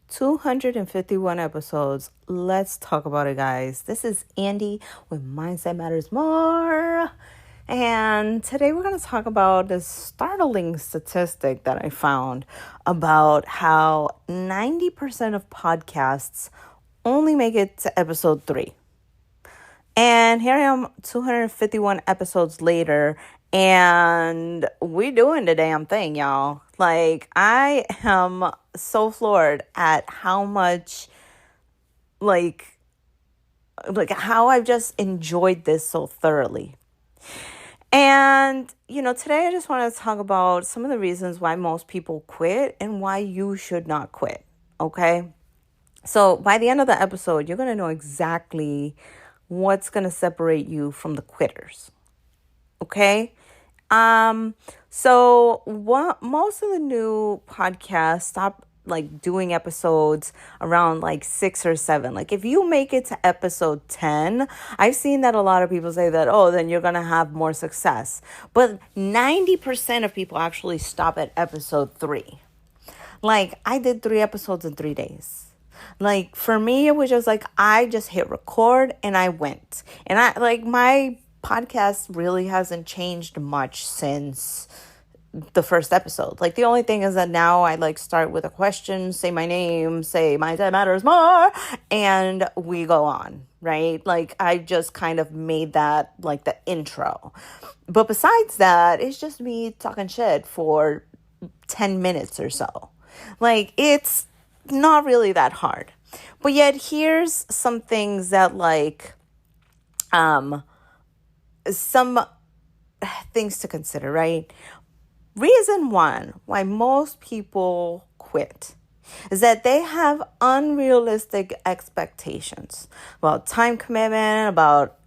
251 episodes. Let's talk about it, guys. This is Andy with Mindset Matters More. And today we're going to talk about this startling statistic that I found about how 90% of podcasts only make it to episode 3. And here I am 251 episodes later, and we're doing the damn thing, y'all. Like, I am so floored at how much, like how I've just enjoyed this so thoroughly. And, today I just want to talk about some of the reasons why most people quit and why you should not quit, okay? So by the end of the episode, you're going to know exactly what's going to separate you from the quitters. Okay? So what most of the new podcasts stop doing episodes around 6 or 7. Like if you make it to episode 10, I've seen that a lot of people say that, oh, then you're going to have more success. But 90% of people actually stop at episode 3. Like I did 3 episodes in 3 days. Like for me, it was just I just hit record and I went. And my podcast really hasn't changed much since the first episode. The only thing is that now I start with a question, say my name, say Mindset Matters More, and we go on, right? I just kind of made that the intro. But besides that, it's just me talking shit for 10 minutes or so. It's not really that hard. But yet here's some things that some things to consider, right? Reason 1 why most people quit is that they have unrealistic expectations about time commitment, about,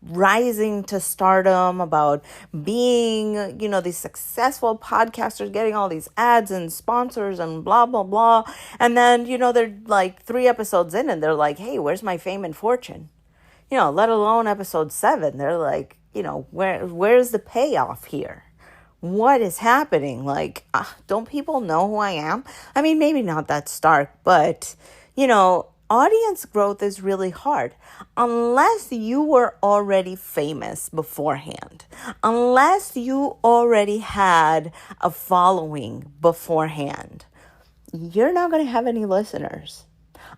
rising to stardom, about being, these successful podcasters, getting all these ads and sponsors and blah, blah, blah. And then, they're 3 episodes in and they're like, hey, where's my fame and fortune? Let alone episode 7. They're like, where's the payoff here? What is happening? Don't people know who I am? I mean, maybe not that stark, but, audience growth is really hard unless you were already famous beforehand, unless you already had a following beforehand. You're not going to have any listeners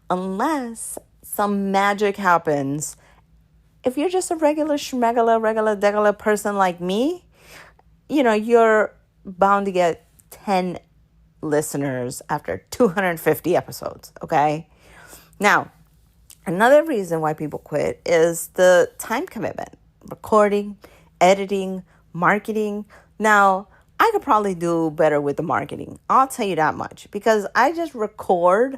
unless some magic happens. If you're just a regular degular person like me, you're bound to get 10 listeners after 250 episodes, okay? Now, another reason why people quit is the time commitment. Recording, editing, marketing. Now, I could probably do better with the marketing. I'll tell you that much. Because I just record.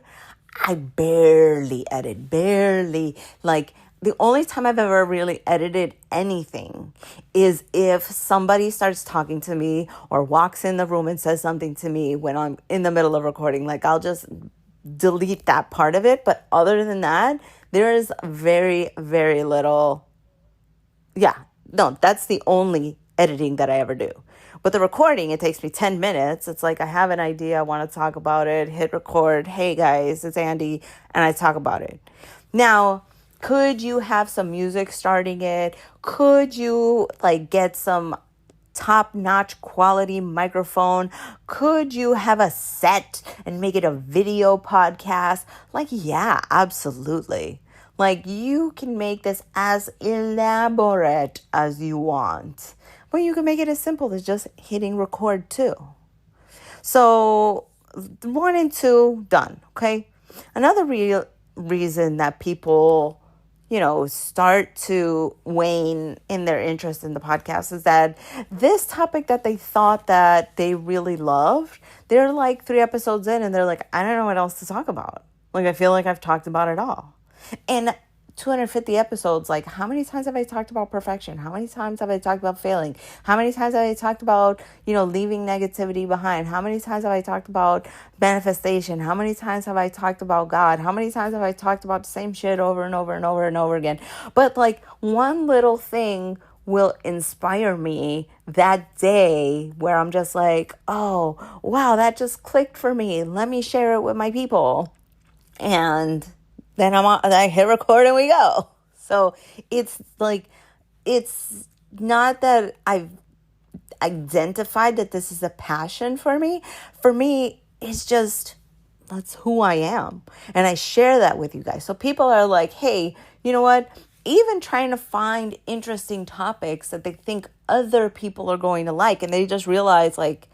I barely edit. Barely. The only time I've ever really edited anything is if somebody starts talking to me or walks in the room and says something to me when I'm in the middle of recording. I'll just delete that part of it. But other than that, there is very, very little. That's the only editing that I ever do. But the recording, it takes me 10 minutes. It's I have an idea. I want to talk about it. Hit record. Hey, guys, it's Andy. And I talk about it. Now, could you have some music starting it? Could you get some top-notch quality microphone? Could you have a set and make it a video podcast? Yeah, absolutely. You can make this as elaborate as you want. But you can make it as simple as just hitting record too. So 1 and 2, done, okay? Another reason that people start to wane in their interest in the podcast is that this topic that they thought that they really loved, they're 3 episodes in and they're I don't know what else to talk about. I feel like I've talked about it all. And 250 episodes, how many times have I talked about perfection? How many times have I talked about failing? How many times have I talked about, leaving negativity behind? How many times have I talked about manifestation? How many times have I talked about God? How many times have I talked about the same shit over and over and over and over again? But one little thing will inspire me that day where I'm just like, oh, wow, that just clicked for me. Let me share it with my people. And then I hit record and we go. So it's like, it's not that I've identified that this is a passion for me. For me, it's just, that's who I am. And I share that with you guys. So people are like, hey, you know what? Even trying to find interesting topics that they think other people are going to like. And they just realize, like,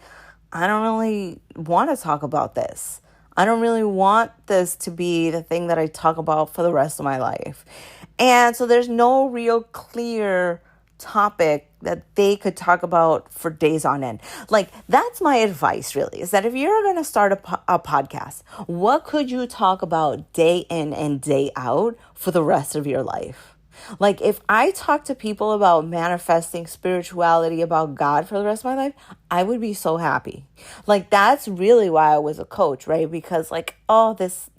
I don't really want to talk about this. I don't really want this to be the thing that I talk about for the rest of my life. And so there's no real clear topic that they could talk about for days on end. Like, that's my advice, really, is that if you're going to start a podcast, what could you talk about day in and day out for the rest of your life? Like, if I talk to people about manifesting, spirituality, about God for the rest of my life, I would be so happy. Like, that's really why I was a coach, right? Because, like, oh, this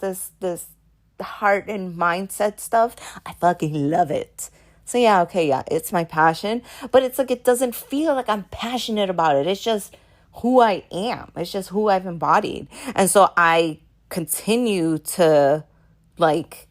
heart and mindset stuff, I fucking love it. So yeah, okay, yeah, it's my passion, but it's like, it doesn't feel like I'm passionate about it. It's just who I am. It's just who I've embodied. And so I continue to, like,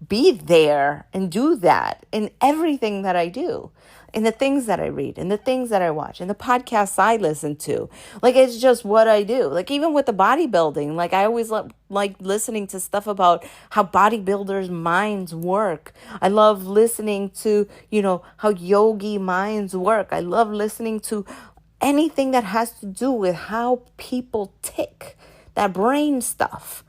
be there and do that in everything that I do, in the things that I read, in the things that I watch, in the podcasts I listen to. Like, it's just what I do. Like, even with the bodybuilding, like, I always like listening to stuff about how bodybuilders' minds work. I love listening to, how yogi minds work. I love listening to anything that has to do with how people tick, that brain stuff.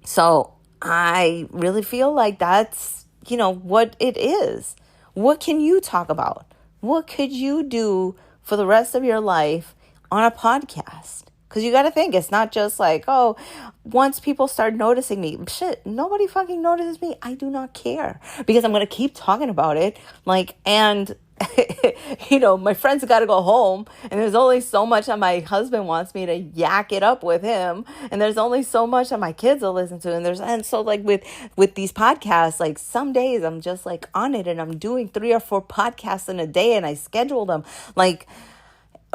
So I really feel like that's, what it is. What can you talk about? What could you do for the rest of your life on a podcast? Because you got to think, it's not just like, oh, once people start noticing me, shit, nobody fucking notices me. I do not care, because I'm going to keep talking about it. Like, and my friends got to go home, and there's only so much that my husband wants me to yak it up with him, and there's only so much that my kids will listen to, and so like with these podcasts, like, some days I'm just like on it, and I'm doing 3 or 4 podcasts in a day, and I schedule them. Like,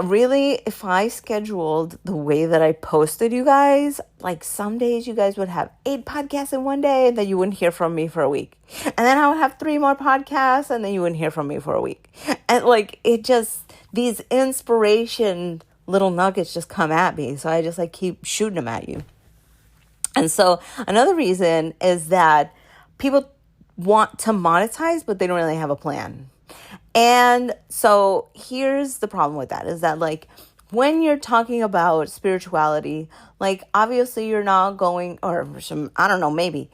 really, if I scheduled the way that I posted you guys, like, some days you guys would have 8 podcasts in one day, and then you wouldn't hear from me for a week. And then I would have 3 more podcasts, and then you wouldn't hear from me for a week. And like, it just, these inspiration little nuggets just come at me. So I just like keep shooting them at you. And so another reason is that people want to monetize, but they don't really have a plan. And so here's the problem with that, is that, like, when you're talking about spirituality, like, obviously you're not going, or some, I don't know, maybe,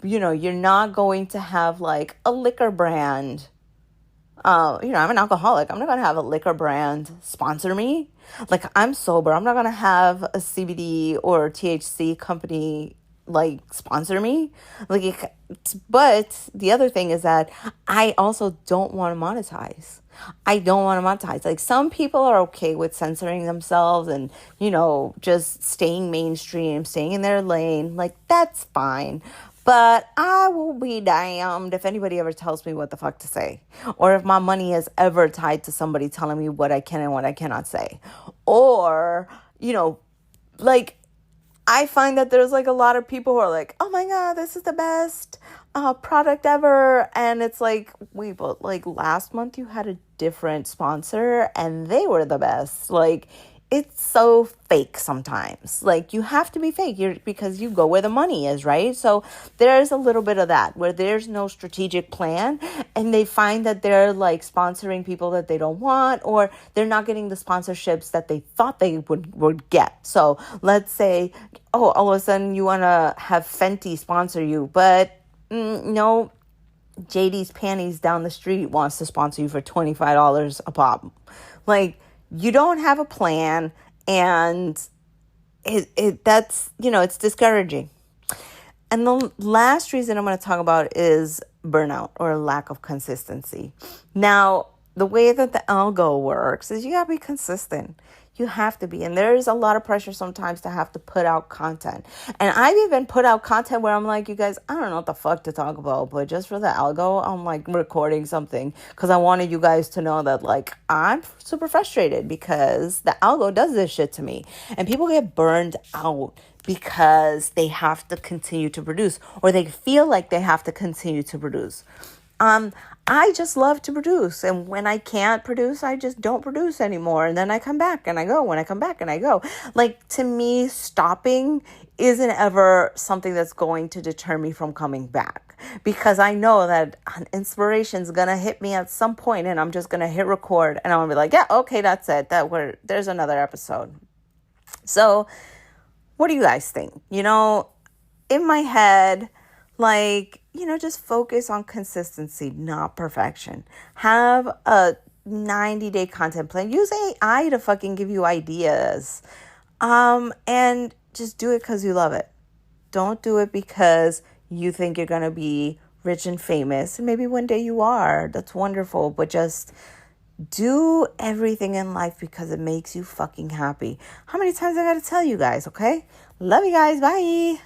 you're not going to have like a liquor brand. I'm an alcoholic. I'm not going to have a liquor brand sponsor me. Like, I'm sober. I'm not going to have a CBD or THC company like sponsor me. Like, but the other thing is that I also don't want to monetize. Like, some people are okay with censoring themselves and, just staying mainstream, staying in their lane. Like, that's fine. But I will be damned if anybody ever tells me what the fuck to say, or if my money is ever tied to somebody telling me what I can and what I cannot say. Or, like, I find that there's like a lot of people who are like, oh my God, this is the best product ever. And it's like, wait, but like last month you had a different sponsor and they were the best. Like, it's so fake sometimes. Like, you have to be fake because you go where the money is, right? So there's a little bit of that where there's no strategic plan, and they find that they're like sponsoring people that they don't want, or they're not getting the sponsorships that they thought they would get. So let's say, oh, all of a sudden you want to have Fenty sponsor you, but no, JD's Panties down the street wants to sponsor you for $25 a pop. Like, you don't have a plan, and that's, it's discouraging. And the last reason I'm going to talk about is burnout, or lack of consistency. Now, the way that the algo works is you got to be consistent. You have to be. And there is a lot of pressure sometimes to have to put out content. And I've even put out content where I'm like, you guys, I don't know what the fuck to talk about, but just for the algo, I'm like recording something because I wanted you guys to know that like I'm super frustrated because the algo does this shit to me. And people get burned out because they have to continue to produce, or they feel like they have to continue to produce. I just love to produce. And when I can't produce, I just don't produce anymore. And then I come back and I go. When I come back and I go. Like, to me, stopping isn't ever something that's going to deter me from coming back. Because I know that inspiration's going to hit me at some point, and I'm just going to hit record and I'm going to be like, yeah, okay, that's it. There's another episode. So what do you guys think? You know, in my head, like, you know, just focus on consistency, not perfection. Have a 90-day content plan. Use AI to fucking give you ideas. And just do it because you love it. Don't do it because you think you're going to be rich and famous. And maybe one day you are. That's wonderful. But just do everything in life because it makes you fucking happy. How many times I got to tell you guys, okay? Love you guys. Bye.